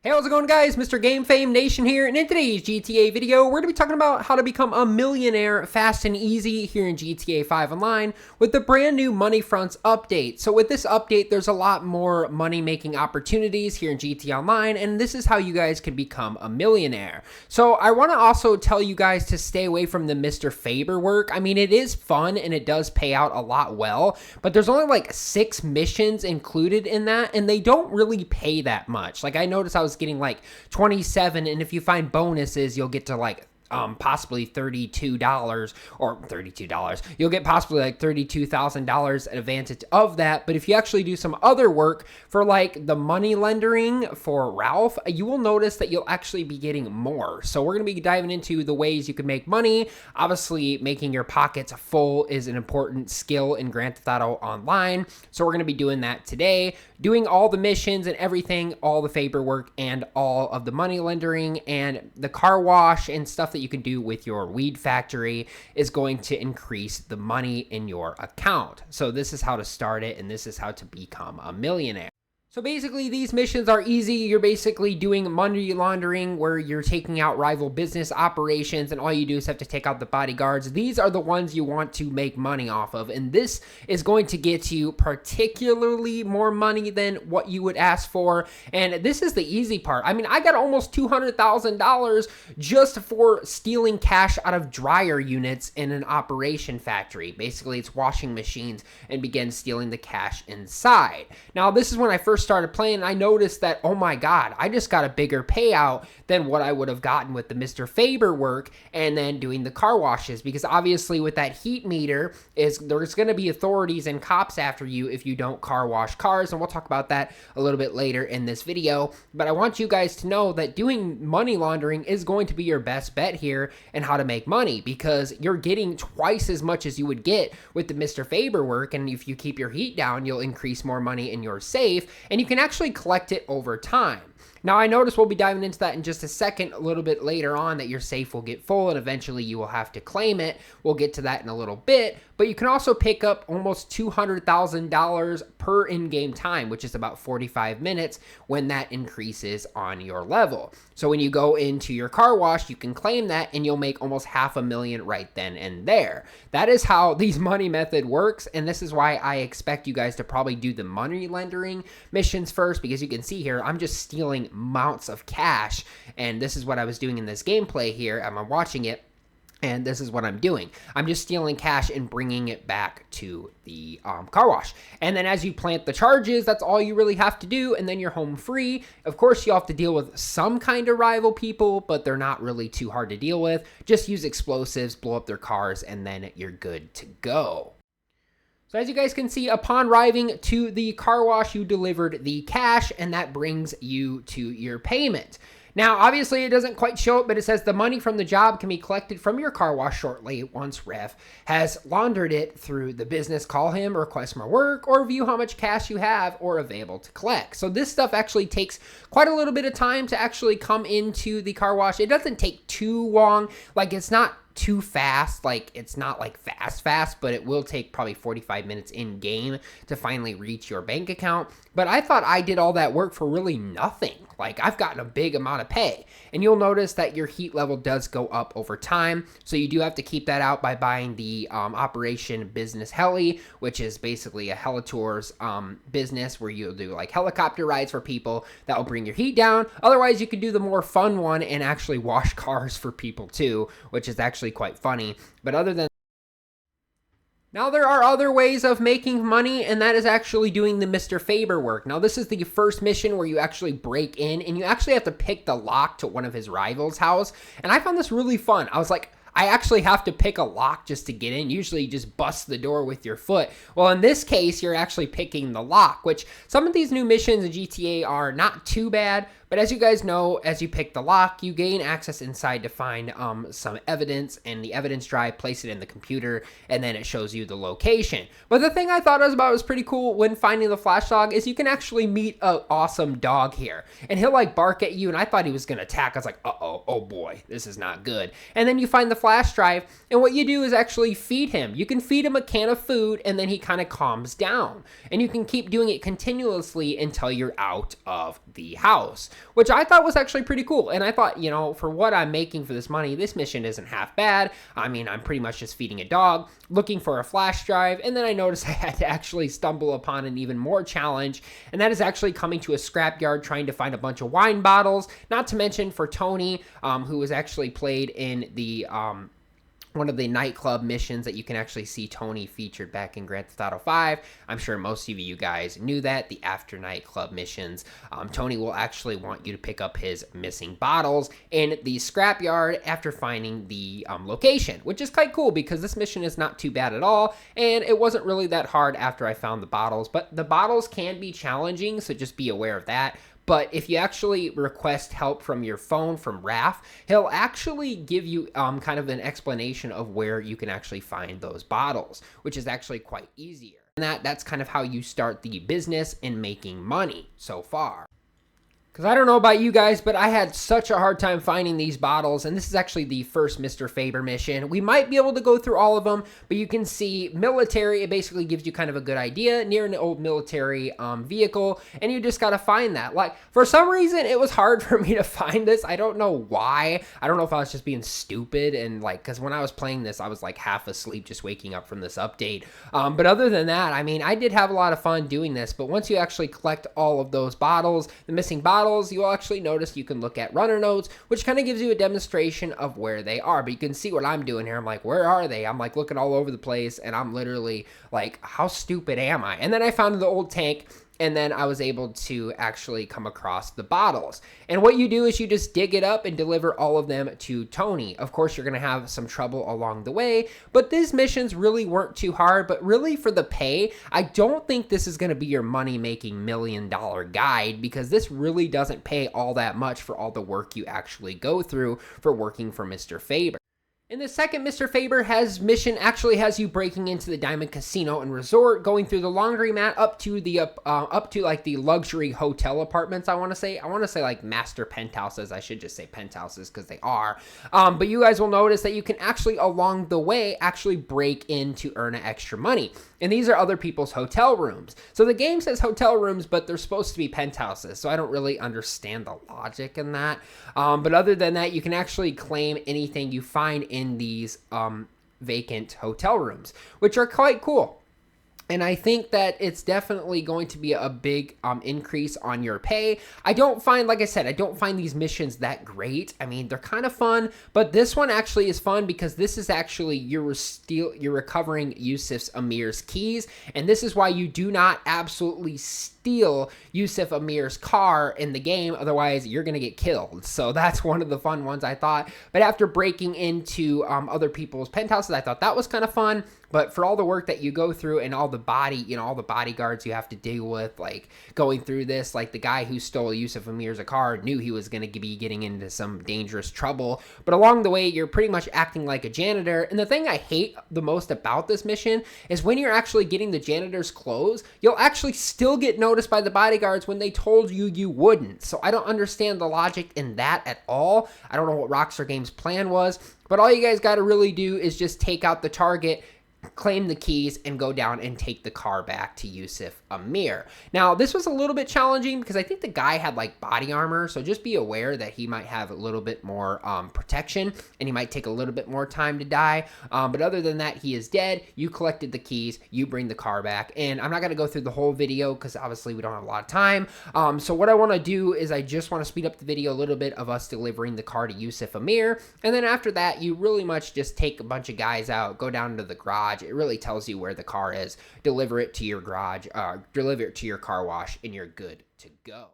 Hey, how's it going, guys? Mr. Game Fame Nation here, and in today's GTA video, we're going to be talking about how to become a millionaire fast and easy here in GTA 5 Online with the brand new Money Fronts update. So with this update, there's a lot more money-making opportunities here in GTA Online, and this is how you guys can become a millionaire. So I want to also tell you guys to stay away from the Mr. Faber work. I mean, it is fun, and it does pay out a lot well, but there's only like 6 missions included in that, and they don't really pay that much. Like, I noticed I was getting like 27, and if you find bonuses, you'll get to like possibly $32 or $32. You'll get possibly like $32,000 advantage of that. But if you actually do some other work for like the money lending for Ralph, you will notice that you'll actually be getting more. So we're going to be diving into the ways you can make money. Obviously, making your pockets full is an important skill in Grand Theft Auto Online. So we're going to be doing that today, doing all the missions and everything, all the Faber work and all of the money lending and the car wash and stuff that you can do with your weed factory is going to increase the money in your account. So this is how to start it, and this is how to become a millionaire. So basically, these missions are easy. You're basically doing money laundering where you're taking out rival business operations, and all you do is have to take out the bodyguards. These are the ones you want to make money off of, and this is going to get you particularly more money than what you would ask for, and this is the easy part. I mean, I got almost $200,000 just for stealing cash out of dryer units in an operation factory. Basically, it's washing machines, and begin stealing the cash inside. Now, this is when I first started playing, I noticed that, oh my god, I just got a bigger payout than what I would have gotten with the Mr. Faber work and then doing the car washes, because obviously with that heat meter there's going to be authorities and cops after you if you don't car wash cars, and we'll talk about that a little bit later in this video. But I want you guys to know that doing money laundering is going to be your best bet here and how to make money, because you're getting twice as much as you would get with the Mr. Faber work, and if you keep your heat down, you'll increase more money in your safe, and you can actually collect it over time. Now, I notice we'll be diving into that in just a second, a little bit later on, that your safe will get full and eventually you will have to claim it. We'll get to that in a little bit, but you can also pick up almost $200,000 per in-game time, which is about 45 minutes when that increases on your level. So when you go into your car wash, you can claim that and you'll make almost $500,000 right then and there. That is how these money method works, and this is why I expect you guys to probably do the money lending missions first, because you can see here, I'm just stealing amounts of cash, and this is what I was doing in this gameplay here. I'm watching it, and this is what I'm doing. I'm just stealing cash and bringing it back to the car wash. And then as you plant the charges, that's all you really have to do, and then you're home free. Of course, you'll have to deal with some kind of rival people, but they're not really too hard to deal with. Just use explosives, blow up their cars, and then you're good to go. So as you guys can see, upon arriving to the car wash, you delivered the cash, and that brings you to your payment. Now, obviously, it doesn't quite show it, but it says the money from the job can be collected from your car wash shortly once Ref has laundered it through the business. Call him, request more work, or view how much cash you have or available to collect. So this stuff actually takes quite a little bit of time to actually come into the car wash. It doesn't take too long. Like, it's not too fast, like it's not like fast, but it will take probably 45 minutes in game to finally reach your bank account. But I thought I did all that work for really nothing. Like, I've gotten a big amount of pay, and you'll notice that your heat level does go up over time. So you do have to keep that out by buying the Operation Business Heli, which is basically a Helitours business where you'll do like helicopter rides for people that will bring your heat down. Otherwise, you could do the more fun one and actually wash cars for people too, which is actually quite funny. But other than now, there are other ways of making money, and that is actually doing the Mr. Faber work. Now, this is the first mission where you actually break in, and you actually have to pick the lock to one of his rivals' house. And I found this really fun. I was like, I actually have to pick a lock just to get in. Usually you just bust the door with your foot. Well, in this case, you're actually picking the lock, which some of these new missions in GTA are not too bad. But as you guys know, as you pick the lock, you gain access inside to find some evidence, and the evidence drive, place it in the computer, and then it shows you the location. But the thing I thought was pretty cool when finding the flash dog is you can actually meet an awesome dog here. And he'll like bark at you, and I thought he was going to attack. I was like, uh-oh, oh boy, this is not good. And then you find the flash drive, and what you do is actually feed him. You can feed him a can of food, and then he kind of calms down. And you can keep doing it continuously until you're out of the house, which I thought was actually pretty cool. And I thought, you know, for what I'm making for this money, this mission isn't half bad. I mean, I'm pretty much just feeding a dog, looking for a flash drive, and then I noticed I had to actually stumble upon an even more challenge, and that is actually coming to a scrapyard trying to find a bunch of wine bottles, not to mention for Tony, who was actually played in the one of the nightclub missions that you can actually see Tony featured back in Grand Theft Auto 5. I'm sure most of you guys knew that, the after nightclub missions. Tony will actually want you to pick up his missing bottles in the scrapyard after finding the location, which is quite cool because this mission is not too bad at all, and it wasn't really that hard after I found the bottles, but the bottles can be challenging, so just be aware of that. But if you actually request help from your phone from Raph, he'll actually give you kind of an explanation of where you can actually find those bottles, which is actually quite easier. And that's kind of how you start the business in making money so far. Because I don't know about you guys, but I had such a hard time finding these bottles, and this is actually the first Mr. Faber mission. We might be able to go through all of them, but you can see military, it basically gives you kind of a good idea, near an old military vehicle, and you just got to find that. Like, for some reason, it was hard for me to find this. I don't know why. I don't know if I was just being stupid, and like, because when I was playing this, I was like half asleep just waking up from this update. But other than that, I mean, I did have a lot of fun doing this, but once you actually collect all of those bottles, the missing bottles, you'll actually notice you can look at runner notes, which kind of gives you a demonstration of where they are. But you can see what I'm doing here. I'm like, where are they? I'm like looking all over the place, and I'm literally like, how stupid am I? And then I found the old tank, and then I was able to actually come across the bottles. And what you do is you just dig it up and deliver all of them to Tony. Of course, you're going to have some trouble along the way, but these missions really weren't too hard. But really, for the pay, I don't think this is going to be your money-making $1 million guide, because this really doesn't pay all that much for all the work you actually go through for working for Mr. Faber. In the second Mr. Faber mission actually has you breaking into the Diamond Casino and Resort, going through the laundromat up to the like the luxury hotel apartments. I want to say like master penthouses. I should just say penthouses because they are. But you guys will notice that you can actually along the way actually break in to earn extra money. And these are other people's hotel rooms. So the game says hotel rooms, but they're supposed to be penthouses. So I don't really understand the logic in that. But other than that, you can actually claim anything you find in these vacant hotel rooms, which are quite cool. And I think that it's definitely going to be a big increase on your pay. I don't find, like I said, I don't find these missions that great. I mean, they're kind of fun, but this one actually is fun because this is actually you're recovering Yusuf Amir's keys, and this is why you do not absolutely steal Yusuf Amir's car in the game, otherwise you're gonna get killed. So that's one of the fun ones, I thought. But after breaking into other people's penthouses, I thought that was kind of fun. But for all the work that you go through and all the all the bodyguards you have to deal with, like going through this, like the guy who stole Yusuf Amir's car knew he was going to be getting into some dangerous trouble. But along the way, you're pretty much acting like a janitor. And the thing I hate the most about this mission is when you're actually getting the janitor's clothes, you'll actually still get noticed by the bodyguards when they told you you wouldn't. So I don't understand the logic in that at all. I don't know what Rockstar Games' plan was, but all you guys got to really do is just take out the target, claim the keys, and go down and take the car back to Yusuf Amir. Now, this was a little bit challenging because I think the guy had like body armor, so just be aware that he might have a little bit more protection, and he might take a little bit more time to die. But other than that, he is dead. You collected the keys, you bring the car back, and I'm not going to go through the whole video because obviously we don't have a lot of time. So what I want to do is I just want to speed up the video a little bit of us delivering the car to Yusuf Amir, and then after that, you really much just take a bunch of guys out, go down to the garage. It really tells you where the car is, deliver it to your garage, deliver it to your car wash, and you're good to go.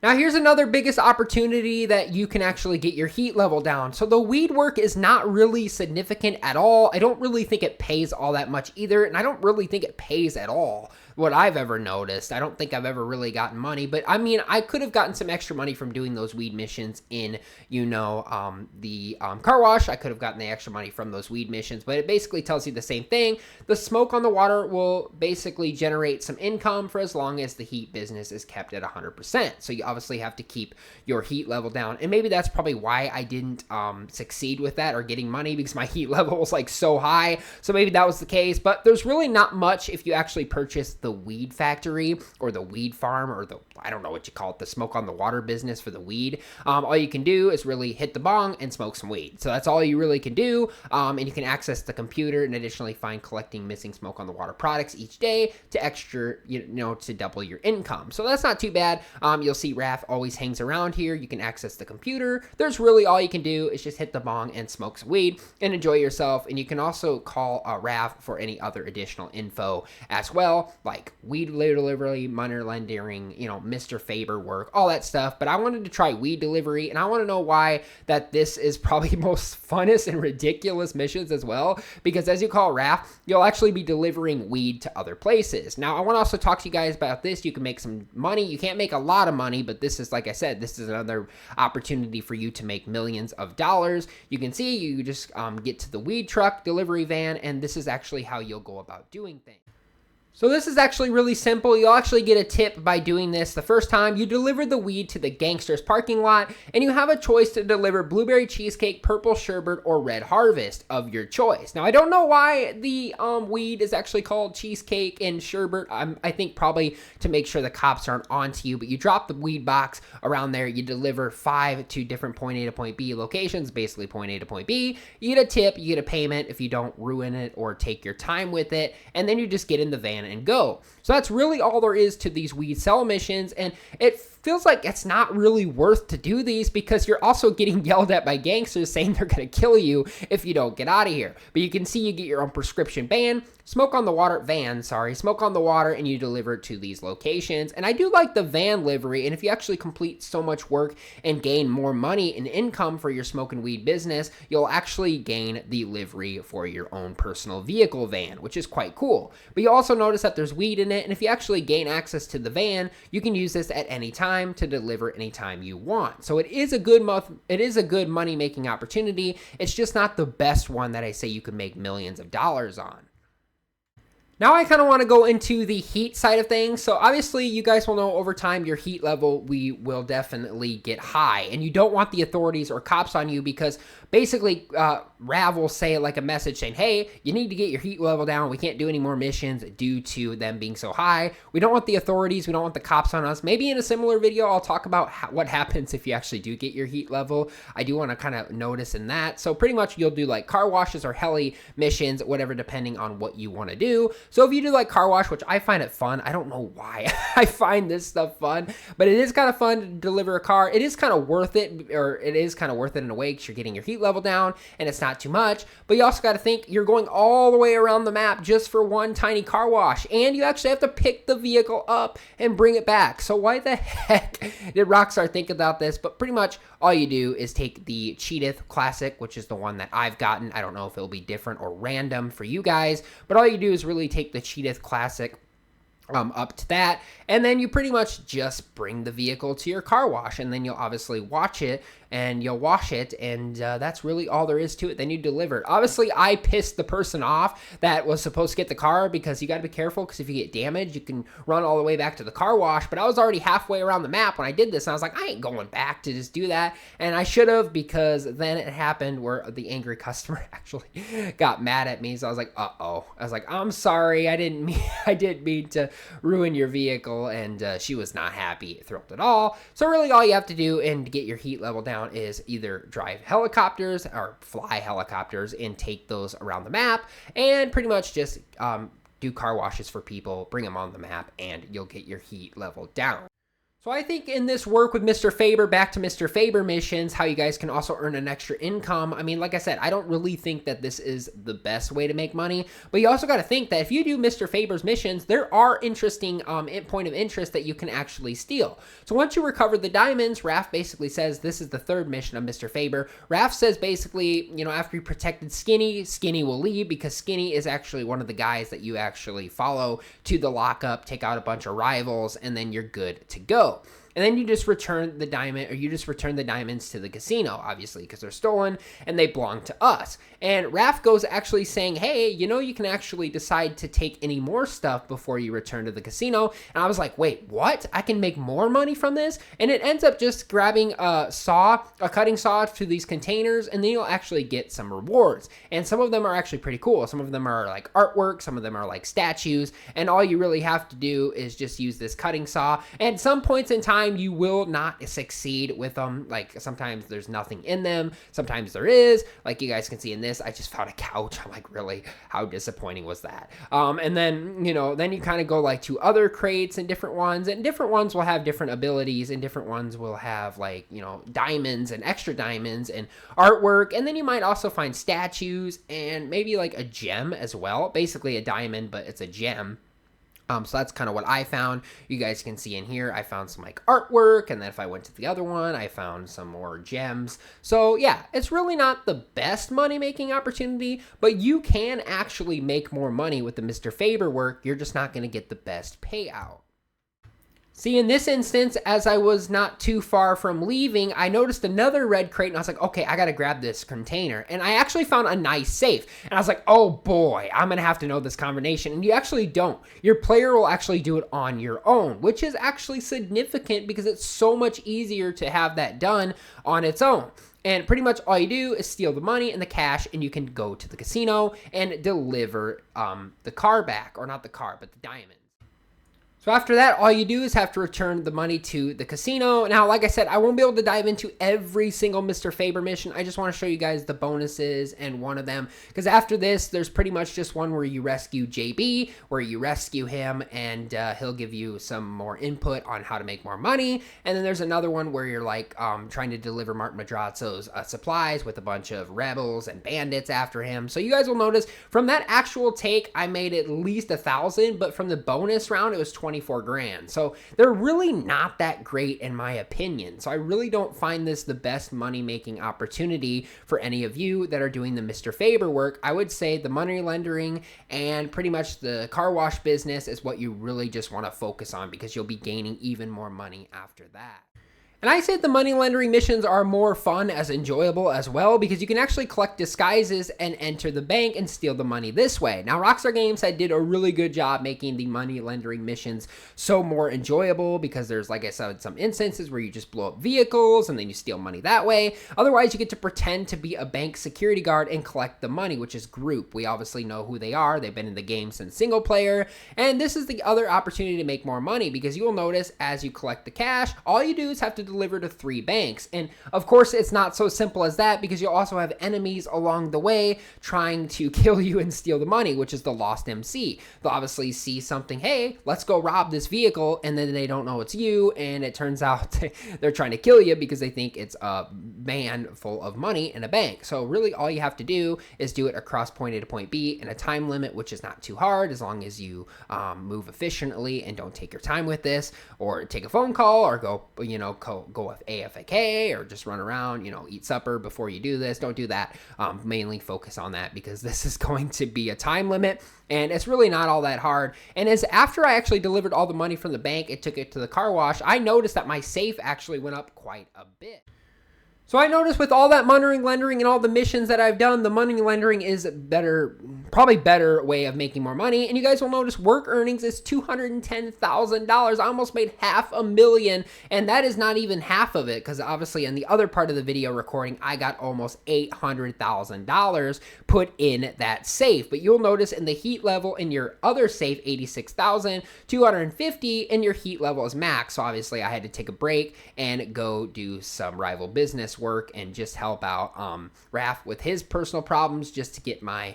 Now, here's another biggest opportunity that you can actually get your heat level down. So the weed work is not really significant at all. I don't really think it pays all that much either, and I don't really think it pays at all. what I've ever noticed. I don't think I've ever really gotten money, but I mean, I could have gotten some extra money from doing those weed missions in, the car wash. I could have gotten the extra money from those weed missions, but it basically tells you the same thing. The smoke on the water will basically generate some income for as long as the heat business is kept at 100%. So you obviously have to keep your heat level down. And maybe that's probably why I didn't succeed with that or getting money, because my heat level was like so high. So maybe that was the case, but there's really not much if you actually purchase the weed factory or the weed farm or I don't know what you call it, the smoke on the water business for the weed. All you can do is really hit the bong and smoke some weed. So that's all you really can do. And you can access the computer and additionally find collecting missing smoke on the water products each day to to double your income. So that's not too bad. You'll see Raph always hangs around here. You can access the computer. There's really all you can do is just hit the bong and smoke some weed and enjoy yourself. And you can also call Raph for any other additional info as well, like weed delivery, money lending, Mr. Faber work, all that stuff. But I wanted to try weed delivery, and I want to know why that this is probably the most funnest and ridiculous missions as well, because as you call Raph, you'll actually be delivering weed to other places. Now, I want to also talk to you guys about this. You can make some money. You can't make a lot of money, but this is, like I said, this is another opportunity for you to make millions of dollars. You can see you just get to the weed truck delivery van, and this is actually how you'll go about doing things. So this is actually really simple. You'll actually get a tip by doing this. The first time you deliver the weed to the Gangsters parking lot, and you have a choice to deliver blueberry cheesecake, purple sherbet, or red harvest of your choice. Now, I don't know why the weed is actually called cheesecake and sherbet. I think probably to make sure the cops aren't onto you, but you drop the weed box around there. You deliver 5 to different point A to point B locations, basically point A to point B. You get a tip, you get a payment if you don't ruin it or take your time with it, and then you just get in the van and go. So that's really all there is to these weed sell missions, and it feels like it's not really worth to do these because you're also getting yelled at by gangsters saying they're going to kill you if you don't get out of here. But you can see you get your own prescription smoke on the water, and you deliver it to these locations. And I do like the van livery, and if you actually complete so much work and gain more money and income for your smoke and weed business, you'll actually gain the livery for your own personal vehicle van, which is quite cool. But you also notice that there's weed in it, and if you actually gain access to the van, you can use this at any time to deliver anytime you want. So it is a good money making opportunity. It's just not the best one that I say you could make millions of dollars on. Now I kind of want to go into the heat side of things. So obviously you guys will know over time your heat level will definitely get high, and you don't want the authorities or cops on you because basically Rav will say like a message saying, hey, you need to get your heat level down. We can't do any more missions due to them being so high. We don't want the authorities. We don't want the cops on us. Maybe in a similar video, I'll talk about what happens if you actually do get your heat level. I do want to kind of notice in that. So pretty much you'll do like car washes or heli missions, whatever, depending on what you want to do. So if you do like car wash, which I find it fun, I don't know why I find this stuff fun, but it is kind of fun to deliver a car. It is kind of worth it, in a way because you're getting your heat level down and it's not too much. But you also got to think you're going all the way around the map just for one tiny car wash, and you actually have to pick the vehicle up and bring it back. So why the heck did Rockstar think about this? But pretty much all you do is take the Cheetah Classic, which is the one that I've gotten. I don't know if it'll be different or random for you guys, but all you do is really take the Cheetah Classic up to that, and then you pretty much just bring the vehicle to your car wash, and then you'll obviously watch it and you'll wash it, and that's really all there is to it. Then you deliver it. Obviously, I pissed the person off that was supposed to get the car, because you got to be careful, because if you get damaged, you can run all the way back to the car wash. But I was already halfway around the map when I did this, and I was like, I ain't going back to just do that. And I should have, because then it happened where the angry customer actually got mad at me. So I was like, uh-oh. I was like, I'm sorry. I didn't mean to ruin your vehicle. And she was not happy, thrilled at all. So really all you have to do and to get your heat level down is either drive helicopters or fly helicopters and take those around the map, and pretty much just do car washes for people, bring them on the map, and you'll get your heat level down. So I think in this work with Mr. Faber, back to Mr. Faber missions, how you guys can also earn an extra income. I mean, like I said, I don't really think that this is the best way to make money, but you also got to think that if you do Mr. Faber's missions, there are interesting point of interest that you can actually steal. So once you recover the diamonds, Raph basically says, this is the third mission of Mr. Faber. Raph says basically, you know, after you protected Skinny, Skinny will leave because Skinny is actually one of the guys that you actually follow to the lockup, take out a bunch of rivals, and then you're good to go. And then you just return the diamond, or you just return the diamonds to the casino, obviously, because they're stolen and they belong to us. And Raph goes actually saying, hey, you know, you can actually decide to take any more stuff before you return to the casino. And I was like, wait, what? I can make more money from this? And it ends up just grabbing a cutting saw to these containers, and then you'll actually get some rewards. And some of them are actually pretty cool. Some of them are like artwork, some of them are like statues, and all you really have to do is just use this cutting saw. And some points in time, you will not succeed with them. Like sometimes there's nothing in them, sometimes there is. Like you guys can see in this, I just found a couch. I'm like, really, how disappointing was that? And then, you know, then you kind of go like to other crates and different ones will have different abilities, and different ones will have like, you know, diamonds and extra diamonds and artwork. And then you might also find statues and maybe like a gem as well, basically a diamond, but it's a gem. So that's kind of what I found. You guys can see in here, I found some like artwork, and then if I went to the other one, I found some more gems. So yeah, it's really not the best money-making opportunity, but you can actually make more money with the Mr. Faber work. You're just not going to get the best payout. See, in this instance, as I was not too far from leaving, I noticed another red crate, and I was like, okay, I gotta grab this container. And I actually found a nice safe. And I was like, oh boy, I'm gonna have to know this combination. And you actually don't. Your player will actually do it on your own, which is actually significant because it's so much easier to have that done on its own. And pretty much all you do is steal the money and the cash, and you can go to the casino and deliver the car back. Or not the car, but the diamond. So after that, all you do is have to return the money to the casino. Now, like I said, I won't be able to dive into every single Mr. Faber mission. I just want to show you guys the bonuses and one of them. Because after this, there's pretty much just one where you rescue JB, where you rescue him, and he'll give you some more input on how to make more money. And then there's another one where you're like trying to deliver Mark Madrazo's supplies with a bunch of rebels and bandits after him. So you guys will notice from that actual take, I made at least 1,000, but from the bonus round, it was 24 grand. So they're really not that great in my opinion. So I really don't find this the best money-making opportunity for any of you that are doing the Mr. Faber work. I would say the money lending and pretty much the car wash business is what you really just want to focus on, because you'll be gaining even more money after that. And I said the money lending missions are more fun as enjoyable as well, because you can actually collect disguises and enter the bank and steal the money this way. Now, Rockstar Games did a really good job making the money lending missions so more enjoyable, because there's, like I said, some instances where you just blow up vehicles and then you steal money that way. Otherwise, you get to pretend to be a bank security guard and collect the money, which is Group. We obviously know who they are. They've been in the game since single player. And this is the other opportunity to make more money, because you will notice as you collect the cash, all you do is have to deliver to 3 banks. And of course, it's not so simple as that, because you'll also have enemies along the way trying to kill you and steal the money, which is the Lost MC. They'll obviously see something, hey, let's go rob this vehicle, and then they don't know it's you, and it turns out they're trying to kill you because they think it's a van full of money in a bank. So really all you have to do is do it across point A to point B in a time limit, which is not too hard as long as you move efficiently and don't take your time with this, or take a phone call, or go with AFK, or just run around, eat supper before you do this. Don't do that. Mainly focus on that, because this is going to be a time limit, and it's really not all that hard. And as after I actually delivered all the money from the bank and took it to the car wash, I noticed that my safe actually went up quite a bit. So I noticed with all that money lending and all the missions that I've done, the money lending is probably better way of making more money. And you guys will notice work earnings is $210,000. I almost made $500,000, and that is not even half of it, because obviously in the other part of the video recording, I got almost $800,000 put in that safe. But you'll notice in the heat level in your other safe, 86,250, and your heat level is max. So obviously I had to take a break and go do some rival business work and just help out Raph with his personal problems, just to get my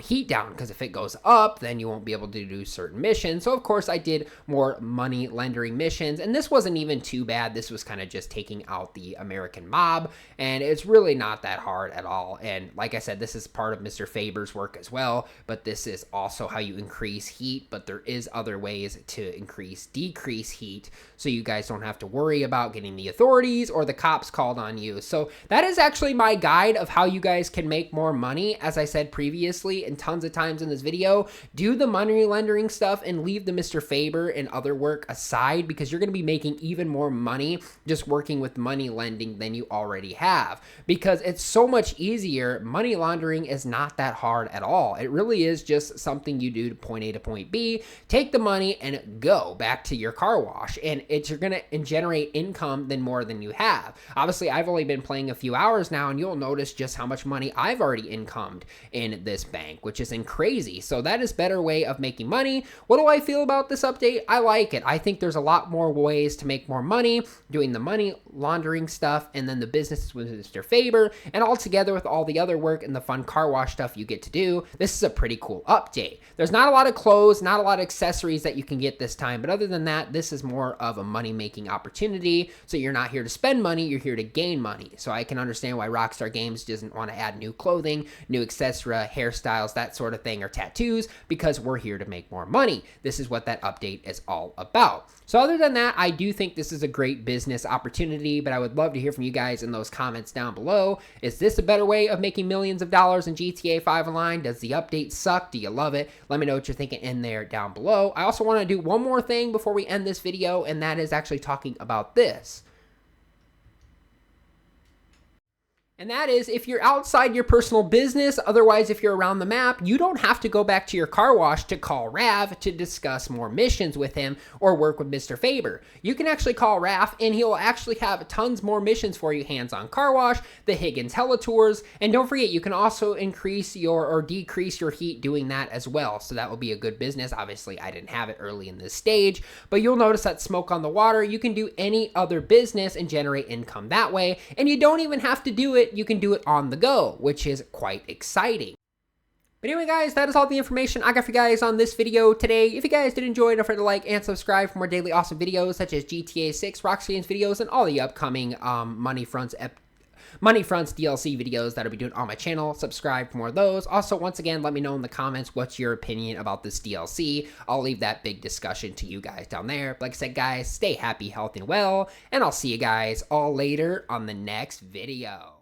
heat down, because if it goes up, then you won't be able to do certain missions. So of course I did more money lending missions, and this wasn't even too bad. This was kind of just taking out the American mob, and it's really not that hard at all. And like I said, this is part of Mr. Faber's work as well, but this is also how you increase heat. But there is other ways to decrease heat, so you guys don't have to worry about getting the authorities or the cops called on you. So that is actually my guide of how you guys can make more money. As I said previously and tons of times in this video, do the money lending stuff and leave the Mr. Faber and other work aside, because you're going to be making even more money just working with money lending than you already have, because it's so much easier. Money laundering is not that hard at all. It really is just something you do to point A to point B, take the money and go back to your car wash, and you're going to generate income than more than you have. Obviously, I've only been playing a few hours now, and you'll notice just how much money I've already incomed in this bank, which is crazy. So that is a better way of making money. What do I feel about this update? I like it. I think there's a lot more ways to make more money doing the money laundering stuff, and then the business with Mr. Faber, and all together with all the other work and the fun car wash stuff you get to do. This is a pretty cool update. There's not a lot of clothes, not a lot of accessories that you can get this time, but other than that, this is more of a money-making opportunity. So you're not here to spend money, you're here to gain money. So I can understand why Rockstar Games doesn't want to add new clothing, new accessory, hairstyles, that sort of thing, or tattoos, because we're here to make more money. This is what that update is all about. So other than that, I do think this is a great business opportunity, but I would love to hear from you guys in those comments down below. Is this a better way of making millions of dollars in GTA 5 Online? Does the update suck? Do you love it? Let me know what you're thinking in there down below. I also want to do one more thing before we end this video, and that is actually talking about this. And that is, if you're outside your personal business, otherwise if you're around the map, you don't have to go back to your car wash to call Rav to discuss more missions with him or work with Mr. Faber. You can actually call Rav, and he'll actually have tons more missions for you. Hands-on car wash, the Higgins Hella Tours, and don't forget, you can also increase or decrease your heat doing that as well. So that will be a good business. Obviously, I didn't have it early in this stage, but you'll notice that smoke on the water, you can do any other business and generate income that way, and you don't even have to do it. You can do it on the go, which is quite exciting. But anyway, guys, that is all the information I got for you guys on this video today. If you guys did enjoy, don't forget to like and subscribe for more daily awesome videos such as GTA 6, Rockstar Games videos, and all the upcoming Money Fronts DLC videos that I'll be doing on my channel. Subscribe for more of those. Also, once again, let me know in the comments what's your opinion about this DLC. I'll leave that big discussion to you guys down there. Like I said, guys, stay happy, healthy, and well, and I'll see you guys all later on the next video.